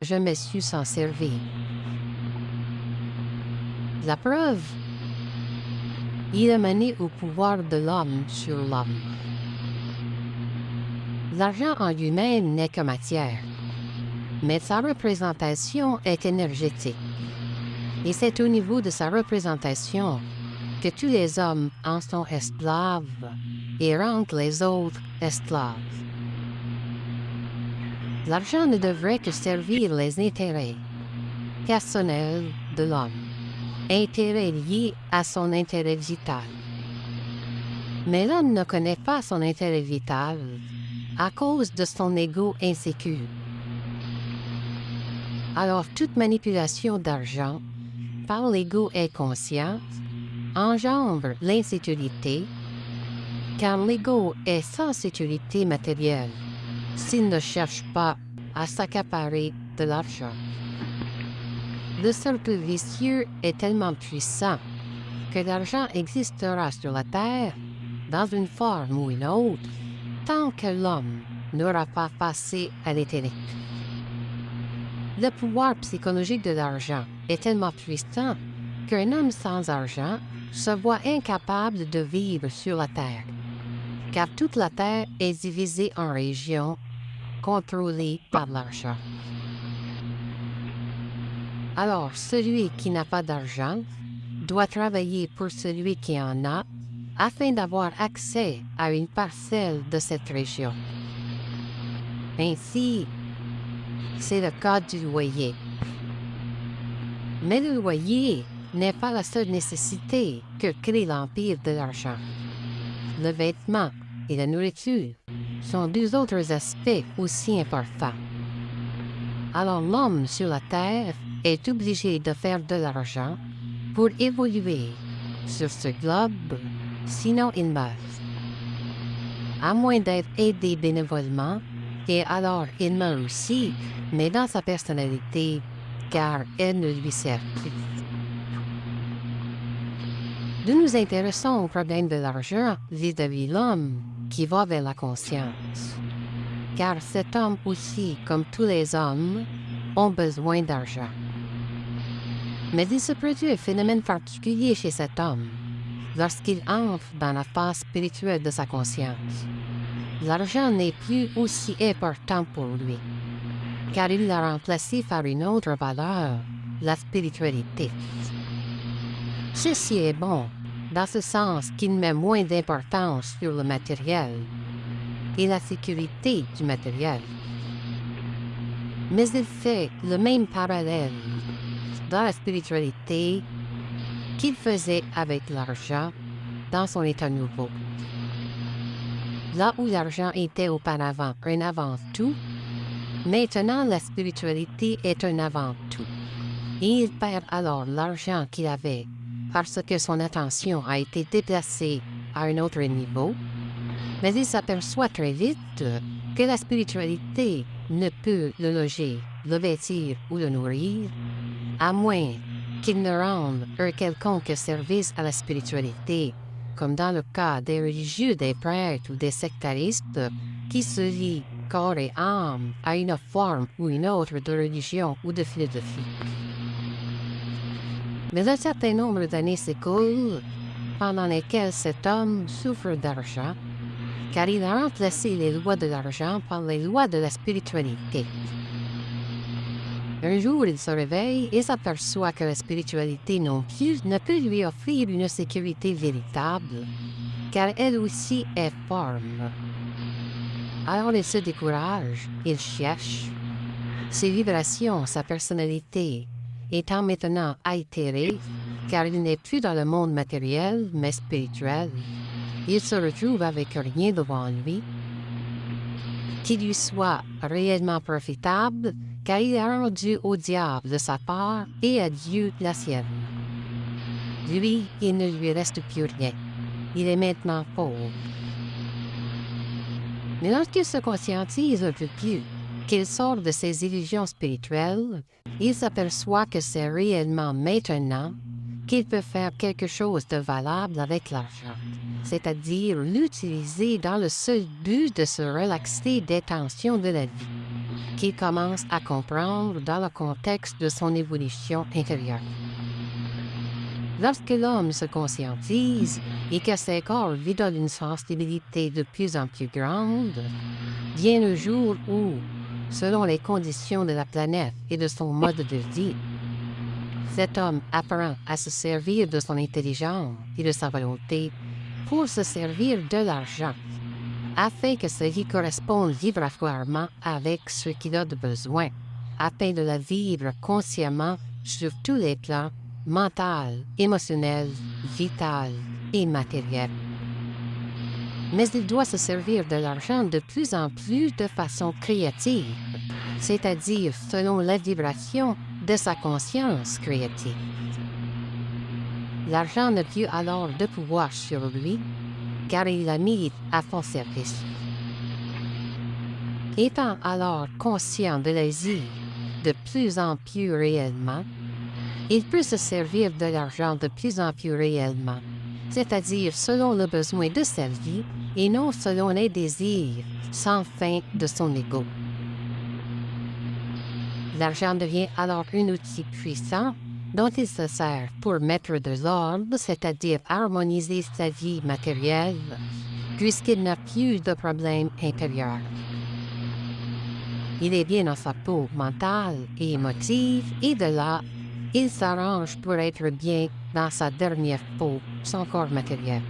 je me suis s'en servir. La preuve, il a mené au pouvoir de l'homme sur l'homme. L'argent en lui-même n'est que matière, mais sa représentation est énergétique. Et c'est au niveau de sa représentation que tous les hommes en sont esclaves et rendent les autres esclaves. L'argent ne devrait que servir les intérêts personnels de l'homme, intérêts liés à son intérêt vital. Mais l'homme ne connaît pas son intérêt vital à cause de son ego insécure. Alors toute manipulation d'argent par l'ego inconscient engendre l'insécurité, car l'ego est sans sécurité matérielle s'il ne cherche pas à s'accaparer de l'argent. Le cercle vicieux est tellement puissant que l'argent existera sur la Terre, dans une forme ou une autre, tant que l'homme n'aura pas passé à l'intellect. Le pouvoir psychologique de l'argent est tellement puissant qu'un homme sans argent se voit incapable de vivre sur la Terre, car toute la Terre est divisée en régions contrôlées par l'argent. Alors, celui qui n'a pas d'argent doit travailler pour celui qui en a afin d'avoir accès à une parcelle de cette région. Ainsi, c'est le cas du loyer. Mais le loyer n'est pas la seule nécessité que crée l'empire de l'argent. Le vêtement et la nourriture sont deux autres aspects aussi importants. Alors l'homme sur la Terre est obligé de faire de l'argent pour évoluer sur ce globe, sinon il meurt. À moins d'être aidé bénévolement, et alors il meurt aussi, mais dans sa personnalité, car elle ne lui sert plus. Nous nous intéressons au problème de l'argent vis-à-vis de l'homme qui va vers la conscience. Car cet homme aussi, comme tous les hommes, ont besoin d'argent. Mais il se produit un phénomène particulier chez cet homme lorsqu'il entre dans la phase spirituelle de sa conscience. L'argent n'est plus aussi important pour lui, car il l'a remplacé par une autre valeur, la spiritualité. Ceci est bon, dans ce sens qu'il met moins d'importance sur le matériel et la sécurité du matériel. Mais il fait le même parallèle dans la spiritualité qu'il faisait avec l'argent dans son état nouveau. Là où l'argent était auparavant un avant-tout, maintenant la spiritualité est un avant-tout. Et il perd alors l'argent qu'il avait parce que son attention a été déplacée à un autre niveau, mais il s'aperçoit très vite que la spiritualité ne peut le loger, le vêtir ou le nourrir, à moins qu'il ne rende un quelconque service à la spiritualité, comme dans le cas des religieux, des prêtres ou des sectaristes qui se lient corps et âme à une forme ou une autre de religion ou de philosophie. Mais un certain nombre d'années s'écoulent pendant lesquelles cet homme souffre d'argent, car il a remplacé les lois de l'argent par les lois de la spiritualité. Un jour, il se réveille et s'aperçoit que la spiritualité non plus ne peut lui offrir une sécurité véritable, car elle aussi est forme. Alors il se décourage, il cherche. Ses vibrations, sa personnalité, étant maintenant altérée, car il n'est plus dans le monde matériel, mais spirituel, il se retrouve avec rien devant lui qui lui soit réellement profitable, car il a rendu au diable de sa part et à Dieu la sienne. Lui, il ne lui reste plus rien. Il est maintenant pauvre. Mais lorsqu'il se conscientise un peu plus, qu'il sort de ses illusions spirituelles, il s'aperçoit que c'est réellement maintenant qu'il peut faire quelque chose de valable avec l'argent, c'est-à-dire l'utiliser dans le seul but de se relaxer des tensions de la vie, qu'il commence à comprendre dans le contexte de son évolution intérieure. Lorsque l'homme se conscientise et que ses corps lui donnent une sensibilité de plus en plus grande, vient le jour où, selon les conditions de la planète et de son mode de vie, cet homme apprend à se servir de son intelligence et de sa volonté pour se servir de l'argent, afin que sa vie corresponde vibratoirement avec ce qu'il a de besoin, afin de la vivre consciemment sur tous les plans, mental, émotionnel, vital et matériel. Mais il doit se servir de l'argent de plus en plus de façon créative, c'est-à-dire selon la vibration de sa conscience créative. L'argent n'a plus alors de pouvoir sur lui, car il l'a mis à son service. Étant alors conscient de la vie de plus en plus réellement, il peut se servir de l'argent de plus en plus réellement, c'est-à-dire selon le besoin de sa vie et non selon les désirs sans fin de son ego. L'argent devient alors un outil puissant dont il se sert pour mettre de l'ordre, c'est-à-dire harmoniser sa vie matérielle, puisqu'il n'a plus de problème intérieur. Il est bien dans sa peau mentale et émotive, et de là, il s'arrange pour être bien dans sa dernière peau, son corps matériel.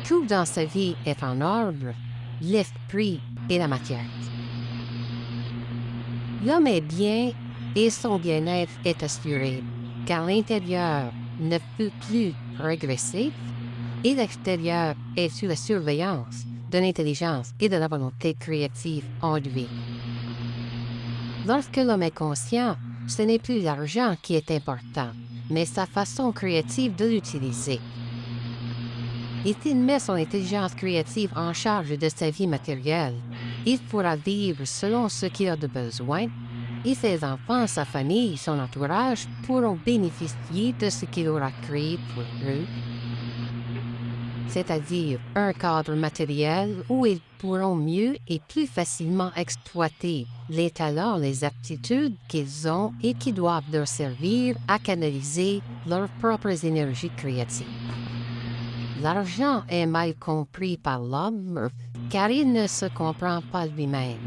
Tout dans sa vie est en ordre, l'esprit et la matière. L'homme est bien et son bien-être est assuré, car l'intérieur ne peut plus régresser et l'extérieur est sous la surveillance de l'intelligence et de la volonté créative en lui. Lorsque l'homme est conscient, ce n'est plus l'argent qui est important, mais sa façon créative de l'utiliser. Et s'il met son intelligence créative en charge de sa vie matérielle, il pourra vivre selon ce qu'il a de besoin, et ses enfants, sa famille, son entourage pourront bénéficier de ce qu'il aura créé pour eux, c'est-à-dire un cadre matériel où ils pourront mieux et plus facilement exploiter les talents, les aptitudes qu'ils ont et qui doivent leur servir à canaliser leurs propres énergies créatives. L'argent est mal compris par l'homme car il ne se comprend pas lui-même.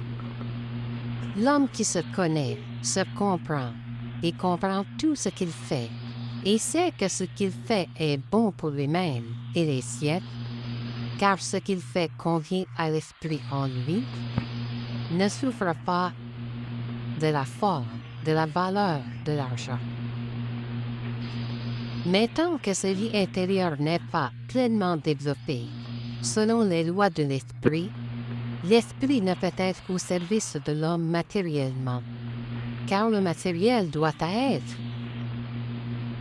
L'homme qui se connaît, se comprend et comprend tout ce qu'il fait et sait que ce qu'il fait est bon pour lui-même et les siens, car ce qu'il fait convient à l'esprit en lui, ne souffre pas de la forme, de la valeur de l'argent. Mais tant que sa vie intérieure n'est pas pleinement développée, selon les lois de l'esprit, l'esprit ne peut être au service de l'homme matériellement, car le matériel doit être,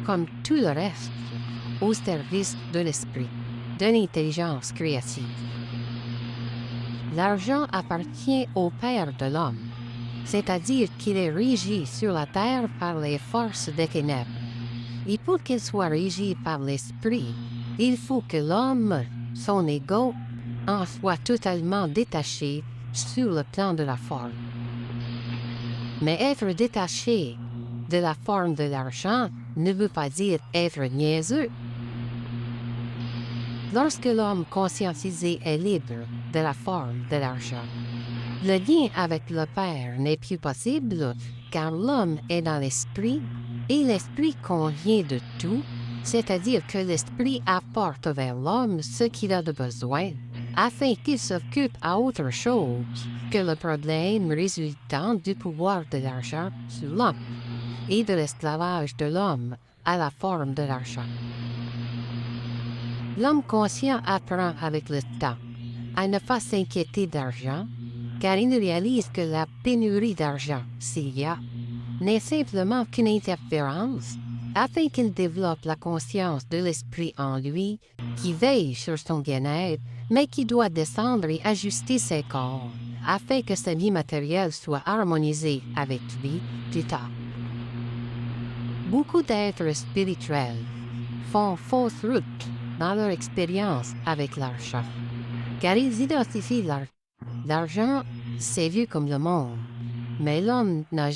comme tout le reste, au service de l'esprit, de l'intelligence créative. L'argent appartient au Père de l'homme, c'est-à-dire qu'il est régi sur la terre par les forces des ténèbres. Et pour qu'il soit régi par l'esprit, il faut que l'homme, son ego, en soit totalement détaché sur le plan de la forme. Mais être détaché de la forme de l'argent ne veut pas dire être niaiseux. Lorsque l'homme conscientisé est libre de la forme de l'argent, le lien avec le Père n'est plus possible car l'homme est dans l'esprit et l'esprit convient de tout, c'est-à-dire que l'esprit apporte vers l'homme ce qu'il a de besoin afin qu'il s'occupe à autre chose que le problème résultant du pouvoir de l'argent sur l'homme et de l'esclavage de l'homme à la forme de l'argent. L'homme conscient apprend avec le temps à ne pas s'inquiéter d'argent, car il réalise que la pénurie d'argent, s'il y a, n'est simplement qu'une interférence, afin qu'il développe la conscience de l'esprit en lui, qui veille sur son bien-être, mais qui doit descendre et ajuster ses corps, afin que sa vie matérielle soit harmonisée avec lui plus tard. Beaucoup d'êtres spirituels font fausse route dans leur expérience avec l'argent, car ils identifient l'argent C'est vieux comme le monde, mais l'homme n'a